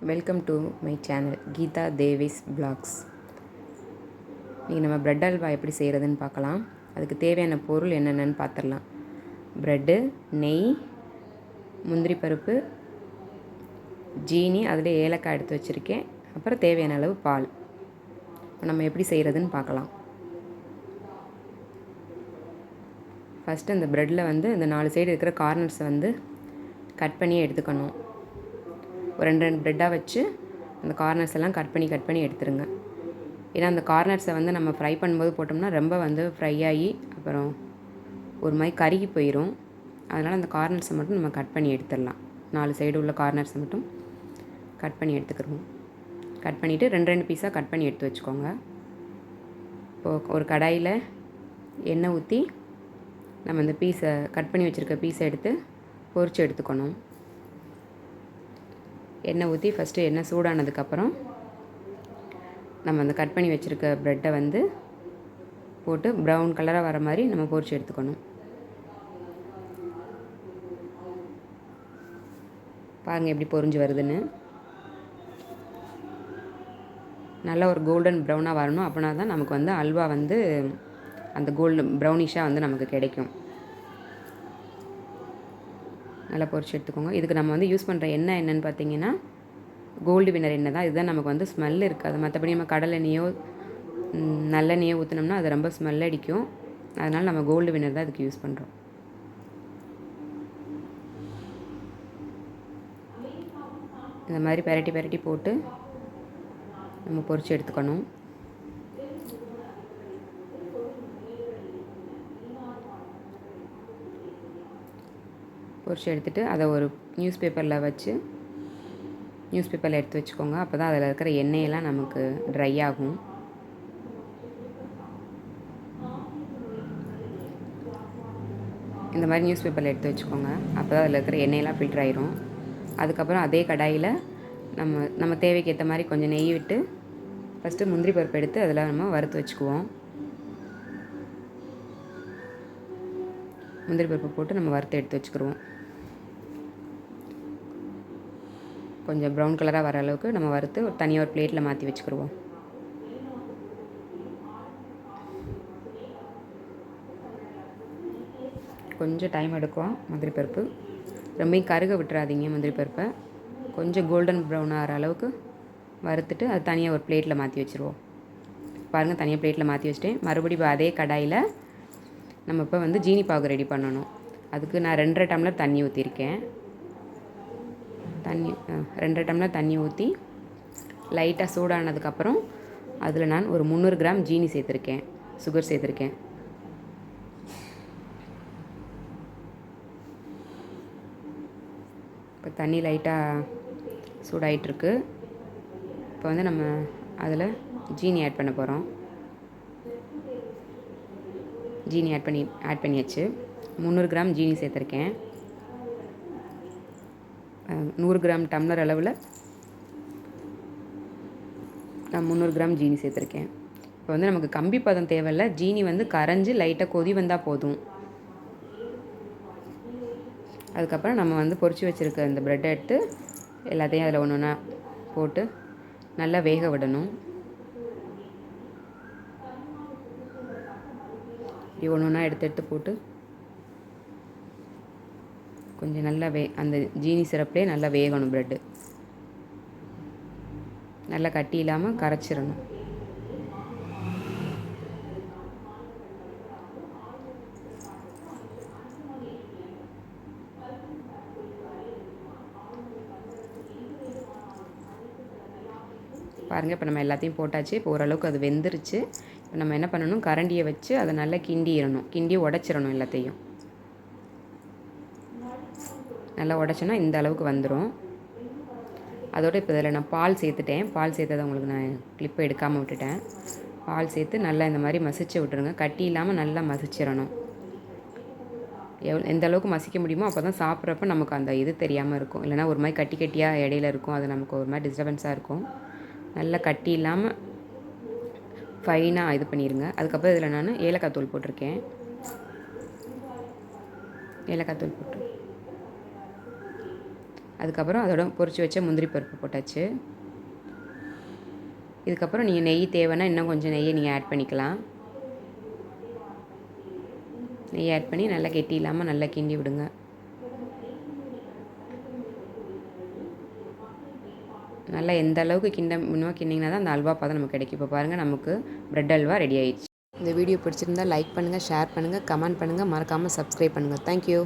Welcome to my channel Geetha Devi's blogs. இன்றைக்கி நம்ம bread halwa எப்படி செய்கிறதுன்னு பார்க்கலாம். அதுக்கு தேவையான பொருள் என்னென்னு பார்த்துடலாம். ப்ரெட்டு, நெய், முந்திரி பருப்பு, ஜீனி, அதில் ஏலக்காய் எடுத்து வச்சுருக்கேன். அப்புறம் தேவையான அளவு பால். நம்ம எப்படி செய்கிறதுன்னு பார்க்கலாம். ஃபஸ்ட்டு இந்த ப்ரெட்டில் இந்த 4 சைடு இருக்கிற கார்னர்ஸை கட் பண்ணி எடுத்துக்கணும். ஒரு 2 ப்ரெட்டாக வச்சு அந்த கார்னர்ஸ் எல்லாம் கட் பண்ணி எடுத்துருங்க. ஏன்னா அந்த கார்னர்ஸை நம்ம ஃப்ரை பண்ணும்போது போட்டோம்னா ரொம்ப ஃப்ரை ஆகி அப்புறம் ஒரு மாதிரி கருகி போயிடும். அதனால் அந்த கார்னர்ஸை மட்டும் நம்ம கட் பண்ணி எடுத்துடலாம். 4 சைடு உள்ள கார்னர்ஸை மட்டும் கட் பண்ணி எடுத்துக்கிறோம். கட் பண்ணிவிட்டு 2 பீஸாக கட் பண்ணி எடுத்து வச்சுக்கோங்க. இப்போது ஒரு கடாயில் எண்ணெய் ஊற்றி நம்ம இந்த பீஸை கட் பண்ணி வச்சுருக்க பீஸை எடுத்து பொரித்து எடுத்துக்கணும். எண்ணெய் ஊற்றி ஃபஸ்ட்டு எண்ணெய் சூடானதுக்கப்புறம் நம்ம அந்த கட் பண்ணி வச்சுருக்க ப்ரெட்டை போட்டு ப்ரௌன் கலராக வர மாதிரி நம்ம பொரித்து எடுத்துக்கணும். பாருங்கள் எப்படி பொரிஞ்சு வருதுன்னு. நல்ல ஒரு கோல்டன் ப்ரௌனாக வரணும். அப்படின்னா தான் நமக்கு அல்வா அந்த கோல்டன் ப்ரௌனிஷாக நமக்கு கிடைக்கும். நல்லா பொரிச்சு எடுத்துக்கோங்க. இதுக்கு நம்ம யூஸ் பண்ணுற எண்ணெய் என்னென்னு பார்த்தீங்கன்னா கோல்டு வினர் எண்ணெய் தான். இதுதான் நமக்கு ஸ்மெல் இருக்காது. மற்றபடி நம்ம கடலெண்ணெயோ நல்லெண்ணெயோ ஊற்றினோம்னா அது ரொம்ப ஸ்மெல் அடிக்கும். அதனால் நம்ம கோல்டு வினர் தான் இதுக்கு யூஸ் பண்ணுறோம். இந்த மாதிரி பெரட்டி போட்டு நம்ம பொரிச்சு எடுத்துக்கணும். பொரிச்சு எடுத்துகிட்டு அதை ஒரு நியூஸ் பேப்பரில் எடுத்து வச்சுக்கோங்க. அப்போ தான் அதில் இருக்கிற எண்ணெயெல்லாம் நமக்கு ட்ரை ஆகும். இந்த மாதிரி நியூஸ் பேப்பரில் எடுத்து வச்சுக்கோங்க. அப்போ தான் அதில் இருக்கிற எண்ணெயெல்லாம் ஃபில்டர் ஆயிரும். அதுக்கப்புறம் அதே கடாயில் நம்ம தேவைக்கு ஏற்ற மாதிரி கொஞ்சம் நெய் விட்டு ஃபஸ்ட்டு முந்திரி பருப்பு எடுத்து அதில் நம்ம வறுத்து வச்சுக்குவோம். முந்திரி பருப்பு போட்டு நம்ம வறுத்து எடுத்து வச்சுக்கிடுவோம். கொஞ்சம் ப்ரௌன் கலராக வர அளவுக்கு நம்ம வறுத்து தனியாக ஒரு பிளேட்டில் மாற்றி வச்சுக்கிடுவோம். கொஞ்சம் டைம் எடுக்கும் முந்திரி பருப்பு. ரொம்பவும் கருக விட்டுறாதீங்க. முந்திரி பருப்பை கொஞ்சம் கோல்டன் ப்ரௌன் ஆகிற அளவுக்கு வறுத்துட்டு அது தனியாக ஒரு பிளேட்டில் மாற்றி வச்சுருவோம். பாருங்கள், தனியாக பிளேட்டில் மாற்றி வச்சுட்டேன். மறுபடியும் அதே கடாயில் நம்ம இப்போ ஜீனி பாகு ரெடி பண்ணணும். அதுக்கு நான் 2.5 டம்ளர் தண்ணி ஊற்றிருக்கேன். 2 டம்ளர் தண்ணி ஊற்றி லைட்டாக சூடானதுக்கப்புறம் அதில் நான் ஒரு 300 கிராம் ஜீனி சேர்த்துருக்கேன். சுகர் சேர்த்துருக்கேன். இப்போ தண்ணி லைட்டாக சூடாகிட்டுருக்கு. இப்போ நம்ம அதில் ஜீனி ஆட் பண்ண போகிறோம். ஜீனி ஆட் பண்ணியாச்சு. 300 கிராம் ஜீனி சேர்த்துருக்கேன். 100 கிராம் டம்ளர் அளவில் நான் 300 கிராம் ஜீனி சேர்த்துருக்கேன். இப்போ நமக்கு கம்பி பதம் தேவையில்லை. ஜீனி கரைஞ்சி லைட்டாக கொதி வந்தால் போதும். அதுக்கப்புறம் நம்ம பொரிச்சு வச்சுருக்க இந்த ப்ரெட்டை எடுத்து எல்லாத்தையும் அதில் ஒன்று ஒன்றா போட்டு நல்லா வேக விடணும். இப்படி ஒன்று ஒன்றா எடுத்து போட்டு கொஞ்சம் நல்லா அந்த ஜீனி சிரப்லேயே நல்லா வேகணும். ப்ரெட்டு நல்லா கட்டி இல்லாமல் கரைச்சிடணும். பாருங்கள், இப்போ நம்ம எல்லாத்தையும் போட்டாச்சு. இப்போ ஓரளவுக்கு அது வெந்துருச்சு. இப்போ நம்ம என்ன பண்ணணும், கரண்டியை வச்சு அதை நல்லா கிண்டி உடச்சிடணும். எல்லாத்தையும் நல்லா உடச்சோன்னா இந்த அளவுக்கு வந்துடும். அதோடு இப்போ இதில் நான் பால் சேர்த்துட்டேன். பால் சேர்த்ததை உங்களுக்கு நான் கிளிப்பை எடுக்காமல் விட்டுட்டேன். பால் சேர்த்து நல்லா இந்த மாதிரி மசிச்சு விட்டுருங்க. கட்டி இல்லாமல் நல்லா மசிச்சிடணும். எந்த அளவுக்கு மசிக்க முடியுமோ அப்போ தான் சாப்பிட்றப்ப நமக்கு அந்த இது தெரியாமல் இருக்கும். இல்லைனா ஒரு மாதிரி கட்டியாக இடையில இருக்கும். அது நமக்கு ஒரு மாதிரி டிஸ்டர்பன்ஸாக இருக்கும். நல்லா கட்டி இல்லாமல் ஃபைனாக இது பண்ணிடுங்க. அதுக்கப்புறம் இதில் நான் ஏலக்காய் தூள் போட்டிருக்கேன். ஏலக்காய் தூள் போட்டு அதுக்கப்புறம் அதோட பொரிச்சு வச்ச முந்திரி பருப்பு போட்டாச்சு. இதுக்கப்புறம் நீங்கள் நெய் தேவைன்னா இன்னும் கொஞ்சம் நெய்யை நீங்கள் ஆட் பண்ணிக்கலாம். நெய் ஆட் பண்ணி நல்லா கெட்டி இல்லாமல் நல்லா கிண்டி விடுங்க. நல்லா எந்த அளவுக்கு கிண்டிங்கன்னா தான் அந்த அல்வா பதம் நமக்கு கிடைக்கும். இப்போ பாருங்கள், நமக்கு ப்ரெட் அல்வா ரெடி ஆயிடுச்சு. இந்த வீடியோ பிடிச்சிருந்தால் லைக் பண்ணுங்கள், ஷேர் பண்ணுங்கள், கமெண்ட் பண்ணுங்கள், மறக்காமல் சப்ஸ்கிரைப் பண்ணுங்கள். தேங்க்யூ.